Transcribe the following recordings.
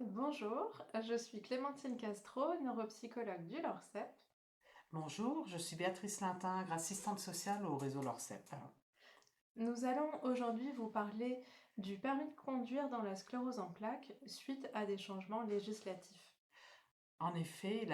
Bonjour, je suis Clémentine Castro, neuropsychologue du LORCEP. Bonjour, je suis Béatrice Lintingre, assistante sociale au réseau LORCEP. Nous allons aujourd'hui vous parler du permis de conduire dans la sclérose en plaques suite à des changements législatifs. En effet,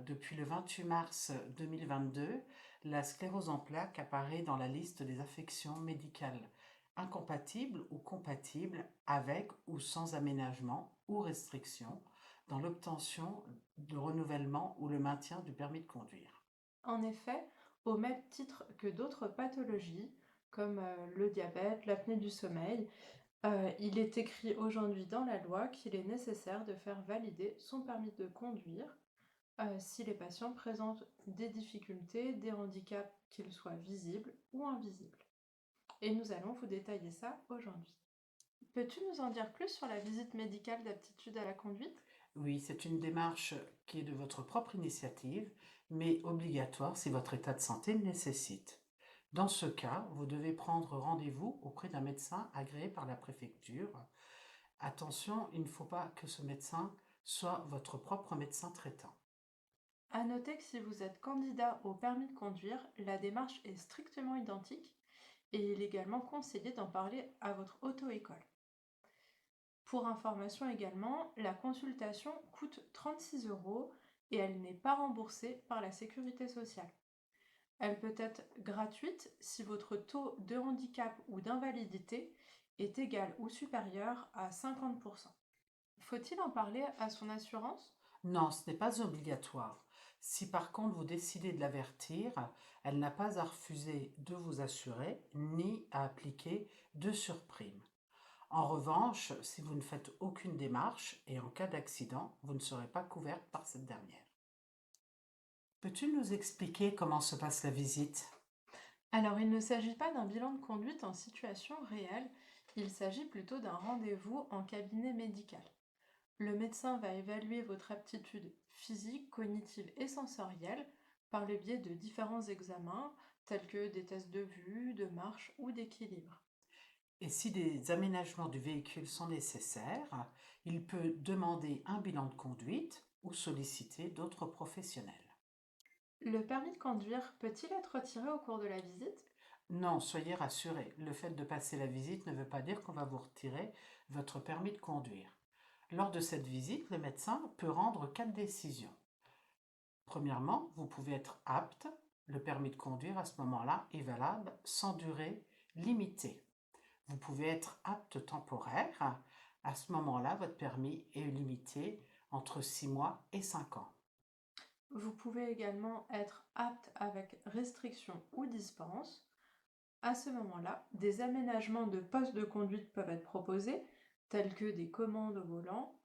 depuis le 28 mars 2022, la sclérose en plaques apparaît dans la liste des affections médicales incompatibles ou compatibles avec ou sans aménagement ou restriction dans l'obtention de renouvellement ou le maintien du permis de conduire. En effet, au même titre que d'autres pathologies, comme le diabète, l'apnée du sommeil, il est écrit aujourd'hui dans la loi qu'il est nécessaire de faire valider son permis de conduire si les patients présentent des difficultés, des handicaps, qu'ils soient visibles ou invisibles. Et nous allons vous détailler ça aujourd'hui. Peux-tu nous en dire plus sur la visite médicale d'aptitude à la conduite? Oui, c'est une démarche qui est de votre propre initiative, mais obligatoire si votre état de santé le nécessite. Dans ce cas, vous devez prendre rendez-vous auprès d'un médecin agréé par la préfecture. Attention, il ne faut pas que ce médecin soit votre propre médecin traitant. À noter que si vous êtes candidat au permis de conduire, la démarche est strictement identique et il est également conseillé d'en parler à votre auto-école. Pour information également, la consultation coûte 36 euros et elle n'est pas remboursée par la sécurité sociale. Elle peut être gratuite si votre taux de handicap ou d'invalidité est égal ou supérieur à 50%. Faut-il en parler à son assurance? Non, ce n'est pas obligatoire. Si par contre vous décidez de l'avertir, elle n'a pas à refuser de vous assurer ni à appliquer de surprime. En revanche, si vous ne faites aucune démarche et en cas d'accident, vous ne serez pas couverte par cette dernière. Peux-tu nous expliquer comment se passe la visite? Alors, il ne s'agit pas d'un bilan de conduite en situation réelle, il s'agit plutôt d'un rendez-vous en cabinet médical. Le médecin va évaluer votre aptitude physique, cognitive et sensorielle par le biais de différents examens tels que des tests de vue, de marche ou d'équilibre. Et si des aménagements du véhicule sont nécessaires, il peut demander un bilan de conduite ou solliciter d'autres professionnels. Le permis de conduire peut-il être retiré au cours de la visite? Non, soyez rassurés, le fait de passer la visite ne veut pas dire qu'on va vous retirer votre permis de conduire. Lors de cette visite, le médecin peut rendre quatre décisions. Premièrement, vous pouvez être apte. Le permis de conduire à ce moment-là est valable sans durée limitée. Vous pouvez être apte temporaire. À ce moment-là, votre permis est limité entre 6 mois et 5 ans. Vous pouvez également être apte avec restriction ou dispense. À ce moment-là, des aménagements de poste de conduite peuvent être proposés, tels que des commandes au volant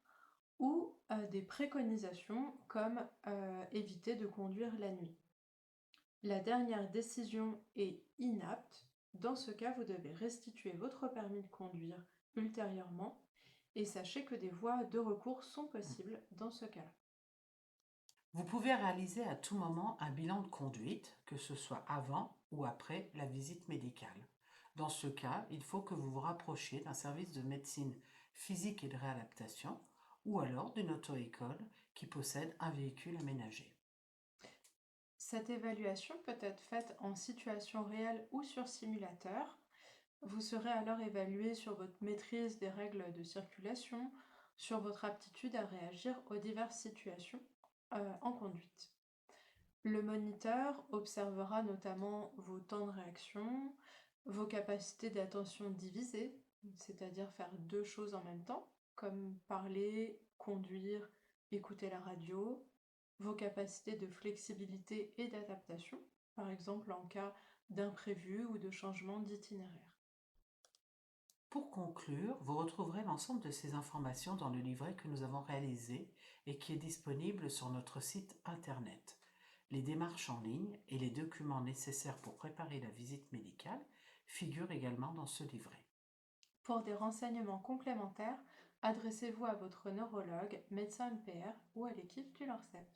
ou des préconisations comme éviter de conduire la nuit. La dernière décision est inapte. Dans ce cas, vous devez restituer votre permis de conduire ultérieurement et sachez que des voies de recours sont possibles dans ce cas-là. Vous pouvez réaliser à tout moment un bilan de conduite, que ce soit avant ou après la visite médicale. Dans ce cas, il faut que vous vous rapprochiez d'un service de médecine physique et de réadaptation ou alors d'une auto-école qui possède un véhicule aménagé. Cette évaluation peut être faite en situation réelle ou sur simulateur. Vous serez alors évalué sur votre maîtrise des règles de circulation, sur votre aptitude à réagir aux diverses situations en conduite. Le moniteur observera notamment vos temps de réaction, vos capacités d'attention divisées, c'est-à-dire faire deux choses en même temps, comme parler, conduire, écouter la radio, vos capacités de flexibilité et d'adaptation, par exemple en cas d'imprévu ou de changement d'itinéraire. Pour conclure, vous retrouverez l'ensemble de ces informations dans le livret que nous avons réalisé et qui est disponible sur notre site internet. Les démarches en ligne et les documents nécessaires pour préparer la visite médicale figurent également dans ce livret. Pour des renseignements complémentaires, adressez-vous à votre neurologue, médecin MPR ou à l'équipe du LORCEP.